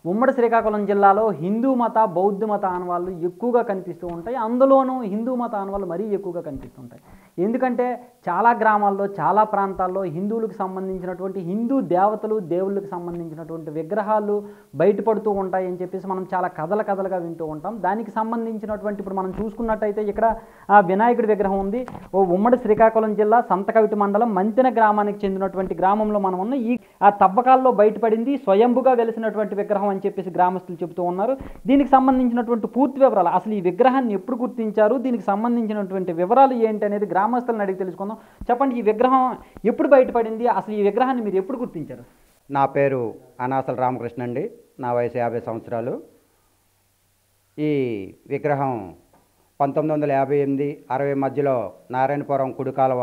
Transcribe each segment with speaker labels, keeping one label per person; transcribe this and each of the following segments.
Speaker 1: ఉమ్మడి శ్రీకాకుళం జిల్లాలో హిందూ మత బౌద్ధ మత ఆనవాళ్ళు ఎక్కువగా కనిపిస్తూ ఉంటాయి. అందులోనూ హిందూ మత ఆనవాళ్ళు మరీ ఎక్కువగా కనిపిస్తుంటాయి. ఎందుకంటే చాలా గ్రామాల్లో చాలా ప్రాంతాల్లో హిందువులకు సంబంధించినటువంటి హిందూ దేవతలు దేవుళ్ళకి సంబంధించినటువంటి విగ్రహాలు బయటపడుతూ ఉంటాయి అని చెప్పేసి మనం చాలా కథలుగా వింటూ ఉంటాం. దానికి సంబంధించినటువంటి ఇప్పుడు మనం చూసుకున్నట్టయితే ఇక్కడ వినాయకుడి విగ్రహం ఉంది. ఉమ్మడి శ్రీకాకుళం జిల్లా సంతకవిటి మండలం మంతెన గ్రామానికి చెందినటువంటి గ్రామంలో మనం ఉన్న ఈ తవ్వకాల్లో బయటపడింది స్వయంభుగా వెలిసినటువంటి విగ్రహం అని చెప్పేసి గ్రామస్తులు చెబుతూ ఉన్నారు. దీనికి సంబంధించినటువంటి పూర్తి వివరాలు, అసలు ఈ విగ్రహాన్ని ఎప్పుడు గుర్తించారు, దీనికి సంబంధించినటువంటి వివరాలు ఏంటి అనేది గ్రామస్తులను అడిగి తెలుసుకుందాం. చెప్పండి, ఈ విగ్రహం ఎప్పుడు బయటపడింది, అసలు ఈ విగ్రహాన్ని మీరు ఎప్పుడు గుర్తించారు?
Speaker 2: నా పేరు అనాసల రామకృష్ణ అండి. నా వయసు 50 సంవత్సరాలు. ఈ విగ్రహం 1958-60 మధ్యలో నారాయణపురం కుడికాలువ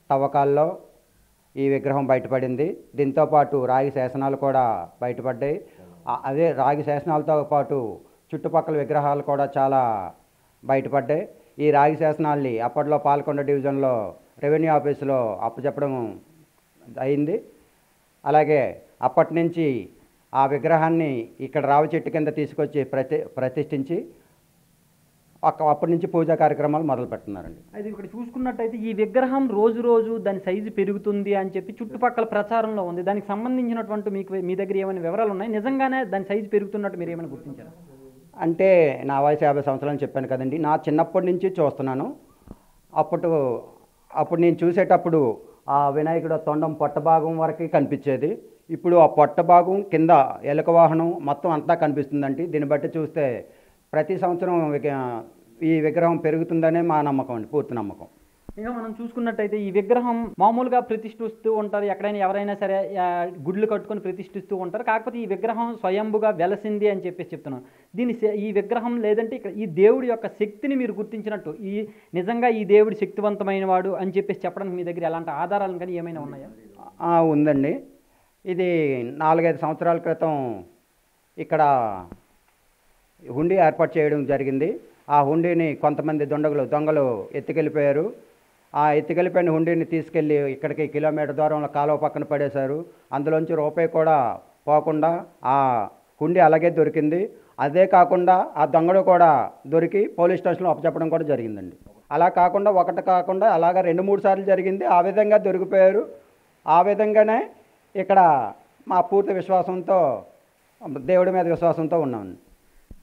Speaker 2: తవ్వకాల్లో ఈ విగ్రహం బయటపడింది. దీంతోపాటు రాగి శాసనాలు కూడా బయటపడ్డాయి. అదే రాగి శాసనాలతో పాటు చుట్టుపక్కల విగ్రహాలు కూడా చాలా బయటపడ్డాయి. ఈ రాగి శాసనాల్ని అప్పట్లో పాలకొండ డివిజన్లో రెవెన్యూ ఆఫీసులో అప్పచెప్పడం అయింది. అలాగే అప్పటి నుంచి ఆ విగ్రహాన్ని ఇక్కడ రావి చెట్టు కింద తీసుకొచ్చి ప్రతిష్ఠించి అప్పటి నుంచి పూజా కార్యక్రమాలు మొదలు పెడుతున్నారండి.
Speaker 1: అయితే ఇక్కడ చూసుకున్నట్టయితే ఈ విగ్రహం రోజు దాని సైజు పెరుగుతుంది అని చెప్పి చుట్టుపక్కల ప్రచారంలో ఉంది. దానికి సంబంధించినటువంటి మీ దగ్గర ఏమైనా వివరాలు ఉన్నాయి? నిజంగానే దాని సైజు పెరుగుతున్నట్టు మీరు ఏమైనా గుర్తించారా?
Speaker 2: అంటే నా వయసు 50 సంవత్సరాలు చెప్పాను కదండి. నా చిన్నప్పటి నుంచి చూస్తున్నాను. అప్పుడు నేను చూసేటప్పుడు ఆ వినాయకుడు తొండం పొట్ట భాగం వరకు కనిపించేది. ఇప్పుడు ఆ పొట్ట భాగం కింద ఎలుక వాహనం మొత్తం అంతా కనిపిస్తుందండి. దీన్ని బట్టి చూస్తే ప్రతి సంవత్సరం ఈ విగ్రహం పెరుగుతుందనే మా నమ్మకం అండి, పూర్తి నమ్మకం.
Speaker 1: ఇంకా మనం చూసుకున్నట్టయితే ఈ విగ్రహం మామూలుగా ప్రతిష్ఠిస్తూ ఉంటారు, ఎక్కడైనా ఎవరైనా సరే గుడ్లు కట్టుకొని ప్రతిష్ఠిస్తూ ఉంటారు. కాకపోతే ఈ విగ్రహం స్వయంభుగా వెలసింది అని చెప్పేసి చెప్తున్నాను. ఈ విగ్రహం లేదంటే ఇక్కడ ఈ దేవుడి యొక్క శక్తిని మీరు గుర్తించినట్టు, నిజంగా ఈ దేవుడు శక్తివంతమైన వాడు అని చెప్పేసి చెప్పడానికి మీ దగ్గర ఎలాంటి ఆధారాలు కానీ ఏమైనా ఉన్నాయా?
Speaker 2: ఉందండి. ఇది 4-5 సంవత్సరాల క్రితం ఇక్కడ హుండీ ఏర్పాటు చేయడం జరిగింది. ఆ హుండీని కొంతమంది దొంగలు ఎత్తుకెళ్ళిపోయారు. ఆ ఎత్తుకెళ్ళిపోయిన హుండీని తీసుకెళ్ళి ఇక్కడికి కిలోమీటర్ దూరంలో కాలువ పక్కన పడేశారు. అందులోంచి రూపాయి కూడా పోకుండా ఆ హుండీ అలాగే దొరికింది. అదే కాకుండా ఆ దొంగడు కూడా దొరికి పోలీస్ స్టేషన్లో అప్పచెప్పడం కూడా జరిగిందండి. అలా కాకుండా ఒకటి కాకుండా అలాగా 2-3 సార్లు జరిగింది. ఆ విధంగా దొరికిపోయారు. ఆ విధంగానే ఇక్కడ మా పూర్తి విశ్వాసంతో, దేవుడి మీద విశ్వాసంతో ఉన్నామండి.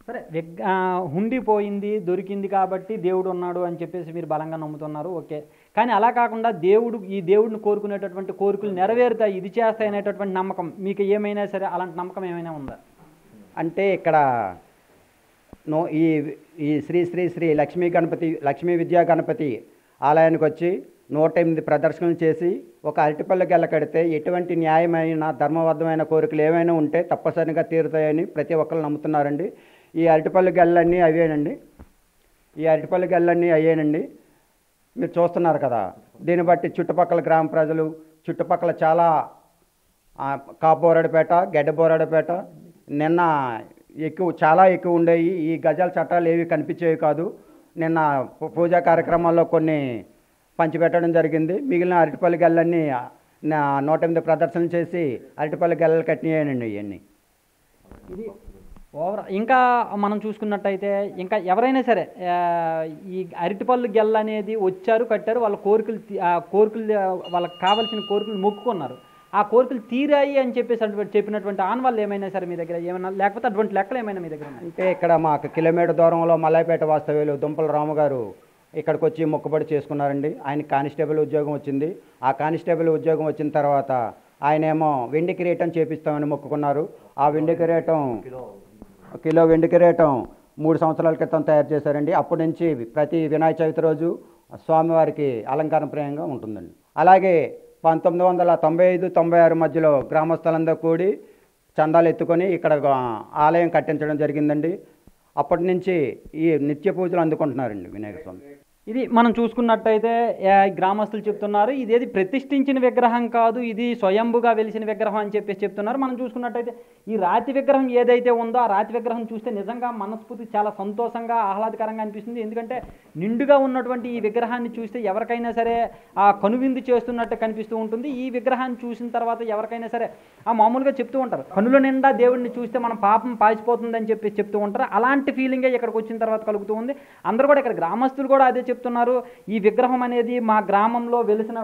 Speaker 1: సరే, హుండీ పోయింది, దొరికింది కాబట్టి దేవుడు ఉన్నాడు అని చెప్పేసి మీరు బలంగా నమ్ముతున్నారు, ఓకే. కానీ అలా కాకుండా ఈ దేవుడిని కోరుకునేటటువంటి కోరికలు నెరవేరుతాయి, ఇది చేస్తాయి అనేటటువంటి నమ్మకం మీకు ఏమైనా సరే అలాంటి నమ్మకం ఏమైనా ఉందా?
Speaker 2: అంటే ఇక్కడ ఈ శ్రీ శ్రీ శ్రీ లక్ష్మీ విద్యా గణపతి ఆలయానికి వచ్చి 108 ప్రదర్శనలు చేసి ఒక అరటిపళ్ళు గెల్ల కడితే ఎటువంటి న్యాయమైన ధర్మబద్ధమైన కోరికలు ఏమైనా ఉంటే తప్పనిసరిగా తీరుతాయని ప్రతి ఒక్కరు నమ్ముతున్నారండి. ఈ అరటిపళ్ళు గెల్లన్నీ అయ్యేనండి. మీరు చూస్తున్నారు కదా. దీన్ని బట్టి చుట్టుపక్కల గ్రామ ప్రజలు, చుట్టుపక్కల చాలా కాపోరాడపేట, గడ్డబోరాడపేట నిన్న చాలా ఎక్కువ ఉండేవి. ఈ గజాల చట్టాలు ఏవి కనిపించేవి కాదు. నిన్న పూజా కార్యక్రమాల్లో కొన్ని పంచిపెట్టడం జరిగింది. మిగిలిన అరటిపల్లి గెల్లన్నీ 108 ప్రదర్శనలు చేసి అరటిపల్లి గెల్లలు కట్టినాయండి ఇవన్నీ.
Speaker 1: ఇది ఇంకా మనం చూసుకున్నట్టయితే ఇంకా ఎవరైనా సరే ఈ అరటిపళ్ళు గెల్ల అనేది వచ్చారు, కట్టారు, వాళ్ళ కోరికలు వాళ్ళకి కావాల్సిన కోరికలు మొక్కుకున్నారు, ఆ కోరికలు తీరాయి అని చెప్పేసి చెప్పినటువంటి ఆనవాళ్ళు ఏమైనా సరే మీ దగ్గర ఏమైనా, లేకపోతే అటువంటి లెక్కలు ఏమైనా మీ దగ్గర?
Speaker 2: అంటే ఇక్కడ మాకు కిలోమీటర్ దూరంలో మల్లాయిపేట వాస్తవ్యులు దుంపల రాము గారు ఇక్కడికి వచ్చి మొక్కుబడి చేసుకున్నారండి. ఆయన కానిస్టేబుల్ ఉద్యోగం వచ్చింది. ఆ కానిస్టేబుల్ ఉద్యోగం వచ్చిన తర్వాత ఆయనేమో వెండి కిరీటం చేపిస్తామని మొక్కుకున్నారు. ఆ వెండి కిరీటం కిలో వెండి కిరీటం 3 సంవత్సరాల క్రితం తయారు చేశారండి. అప్పటి నుంచి ప్రతి వినాయక చవితి రోజు స్వామివారికి అలంకారప్రాయంగా ఉంటుందండి. అలాగే 1995-96 మధ్యలో గ్రామస్తులందరూ కూడి చందాలు ఎత్తుకొని ఇక్కడ ఆలయం కట్టించడం జరిగిందండి. అప్పటి నుంచి ఈ నిత్య పూజలు అందుకుంటున్నారండి వినాయక స్వామి.
Speaker 1: ఇది మనం చూసుకున్నట్టయితే గ్రామస్తులు చెప్తున్నారు ఇదేది ప్రతిష్ఠించిన విగ్రహం కాదు, ఇది స్వయంభుగా వెలిసిన విగ్రహం అని చెప్పేసి చెప్తున్నారు. మనం చూసుకున్నట్టయితే ఈ రాతి విగ్రహం ఏదైతే ఉందో ఆ రాతి విగ్రహం చూస్తే నిజంగా మనస్ఫూర్తి చాలా సంతోషంగా ఆహ్లాదకరంగా అనిపిస్తుంది. ఎందుకంటే నిండుగా ఉన్నటువంటి ఈ విగ్రహాన్ని చూస్తే ఎవరికైనా సరే ఆ కనువిందు చేస్తున్నట్టు కనిపిస్తూ ఉంటుంది. ఈ విగ్రహాన్ని చూసిన తర్వాత ఎవరికైనా సరే మామూలుగా చెప్తూ ఉంటారు, కనుల నిండా దేవుడిని చూస్తే మన పాపం పాసిపోతుందని చెప్పేసి చెప్తూ ఉంటారు. అలాంటి ఫీలింగే ఇక్కడికి వచ్చిన తర్వాత కలుగుతూ ఉంది. అందరూ కూడా ఇక్కడ గ్రామస్తులు కూడా అదే చెప్తున్నారు, ఈ విగ్రహం అనేది మా గ్రామంలో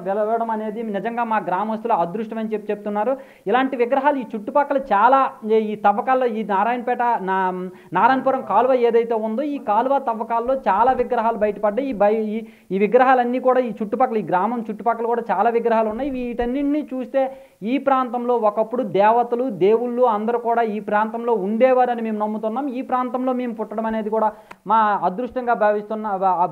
Speaker 1: వెలవడం అనేది నిజంగా మా గ్రామస్తుల అదృష్టం అని చెప్తున్నారు. ఇలాంటి విగ్రహాలు ఈ చుట్టుపక్కల చాలా ఈ తవ్వకాల్లో ఈ నారాయణపురం కాలువ ఏదైతే ఉందో ఈ కాలువ తవ్వకాల్లో చాలా విగ్రహాలు బయటపడ్డాయి. ఈ విగ్రహాలన్నీ కూడా ఈ చుట్టుపక్కల ఈ గ్రామం చుట్టుపక్కల కూడా చాలా విగ్రహాలు ఉన్నాయి. వీటన్నింటినీ చూస్తే ఈ ప్రాంతంలో ఒకప్పుడు దేవతలు దేవుళ్ళు అందరూ కూడా ఈ ప్రాంతంలో ఉండేవారని మేము నమ్ముతున్నాం. ఈ ప్రాంతంలో మేము పుట్టడం అనేది కూడా మా అదృష్టంగా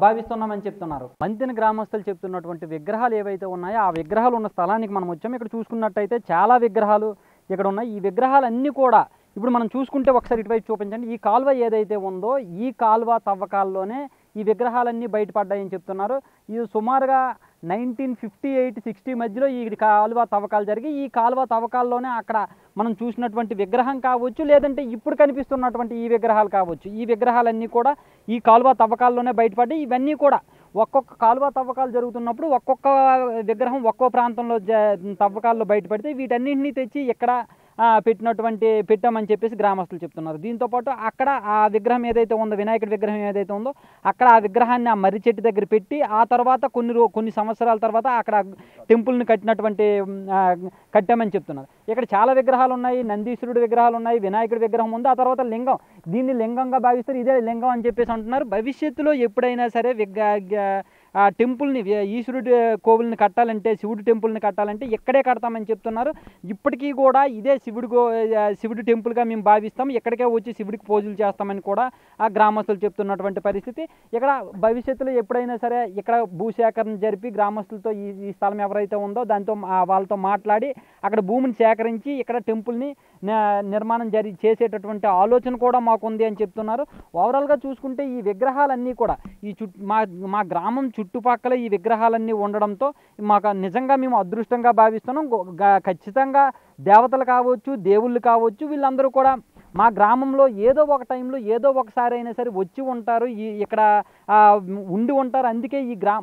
Speaker 1: భావిస్తున్నామని చెప్తున్నారు. మంతెన గ్రామస్తులు చెప్తున్నటువంటి విగ్రహాలు ఏవైతే ఉన్నాయో ఆ విగ్రహాలు ఉన్న స్థలానికి మనం వచ్చాము. ఇక్కడ చూసుకున్నట్టయితే చాలా విగ్రహాలు ఇక్కడ ఉన్నాయి. ఈ విగ్రహాలన్నీ కూడా ఇప్పుడు మనం చూసుకుంటే ఒకసారి ఇటువైపు చూపించండి. ఈ కాలువ ఏదైతే ఉందో ఈ కాలువ తవ్వకాల్లోనే ఈ విగ్రహాలన్నీ బయటపడ్డాయని చెప్తున్నారు. ఇది సుమారుగా 1958-60 మధ్యలో ఈ కాలువ తవ్వకాలు జరిగి ఈ కాలువ తవ్వకాల్లోనే అక్కడ మనం చూసినటువంటి విగ్రహం కావచ్చు, లేదంటే ఇప్పుడు కనిపిస్తున్నటువంటి ఈ విగ్రహాలు కావచ్చు, ఈ విగ్రహాలన్నీ కూడా ఈ కాలువ తవ్వకాల్లోనే బయటపడ్డాయి. ఇవన్నీ కూడా ఒక్కొక్క కాలువ తవ్వకాలు జరుగుతున్నప్పుడు ఒక్కొక్క విగ్రహం ఒక్కో ప్రాంతంలో తవ్వకాల్లో బయటపడితే వీటన్నింటినీ తెచ్చి ఇక్కడ పెట్టామని చెప్పేసి గ్రామస్తులు చెప్తున్నారు. దీంతోపాటు అక్కడ ఆ విగ్రహం ఏదైతే ఉందో వినాయకుడి విగ్రహం ఏదైతే ఉందో అక్కడ ఆ విగ్రహాన్ని ఆ మర్రి చెట్టు దగ్గర పెట్టి ఆ తర్వాత కొన్ని సంవత్సరాల తర్వాత అక్కడ టెంపుల్ని కట్టామని చెప్తున్నారు. ఇక్కడ చాలా విగ్రహాలు ఉన్నాయి, నందీశ్వరుడి విగ్రహాలు ఉన్నాయి, వినాయకుడి విగ్రహం ఉంది, ఆ తర్వాత లింగం, దీన్ని లింగంగా భావిస్తారు, ఇదే లింగం అని చెప్పేసి అంటున్నారు. భవిష్యత్తులో ఎప్పుడైనా సరే ఆ టెంపుల్ని ఈశ్వరుడి కోవిల్ని కట్టాలంటే శివుడి టెంపుల్ని కట్టాలంటే ఇక్కడే కడతామని చెప్తున్నారు. ఇప్పటికీ కూడా ఇదే శివుడి టెంపుల్గా మేము భావిస్తాం, ఎక్కడికే వచ్చి శివుడికి పూజలు చేస్తామని కూడా ఆ గ్రామస్తులు చెప్తున్నటువంటి పరిస్థితి. ఇక్కడ భవిష్యత్తులో ఎప్పుడైనా సరే ఇక్కడ భూసేకరణ జరిపి గ్రామస్తులతో ఈ స్థలం ఎవరైతే ఉందో దాంతో వాళ్ళతో మాట్లాడి అక్కడ భూమిని సేకరించి ఇక్కడ టెంపుల్ని నిర్మాణం చేసేటటువంటి ఆలోచన కూడా మాకుంది అని చెప్తున్నారు. ఓవరాల్గా చూసుకుంటే ఈ విగ్రహాలన్నీ కూడా మా గ్రామం చుట్టుపక్కల ఈ విగ్రహాలన్నీ ఉండడంతో మాకు నిజంగా మేము అదృష్టంగా భావిస్తున్నాం. ఖచ్చితంగా దేవతలు కావచ్చు, దేవుళ్ళు కావచ్చు, వీళ్ళందరూ కూడా మా గ్రామంలో ఏదో ఒక టైంలో ఏదో ఒకసారి అయినా సరే వచ్చి ఉంటారు, ఇక్కడ ఉండి ఉంటారు. అందుకే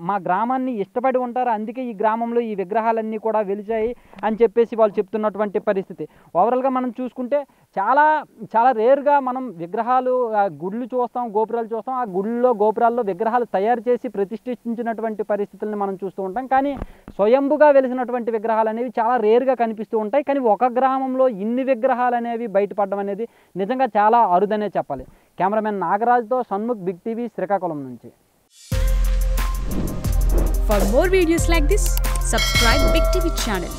Speaker 1: మా గ్రామాన్ని ఇష్టపడి ఉంటారు. అందుకే ఈ గ్రామంలో ఈ విగ్రహాలన్నీ కూడా వెలిచాయి అని చెప్పేసి వాళ్ళు చెప్తున్నటువంటి పరిస్థితి. ఓవరాల్గా మనం చూసుకుంటే చాలా చాలా రేర్గా మనం విగ్రహాలు గుళ్ళు చూస్తాం, గోపురాలు చూస్తాం. ఆ గుళ్ళలో గోపురాల్లో విగ్రహాలు తయారు చేసి ప్రతిష్ఠించినటువంటి పరిస్థితులను మనం చూస్తూ ఉంటాం. కానీ స్వయంభుగా వెలిసినటువంటి విగ్రహాలు అనేవి చాలా రేర్గా కనిపిస్తూ ఉంటాయి. కానీ ఒక గ్రామంలో ఇన్ని విగ్రహాలు అనేవి బయటపడడం అనేది నిజంగా చాలా అరుదనే చెప్పాలి. కెమెరామెన్ నాగరాజ్తో షణ్ముఖ్, బిగ్ టీవీ, శ్రీకాకుళం నుంచి.
Speaker 3: For more videos like this, subscribe Big TV channel.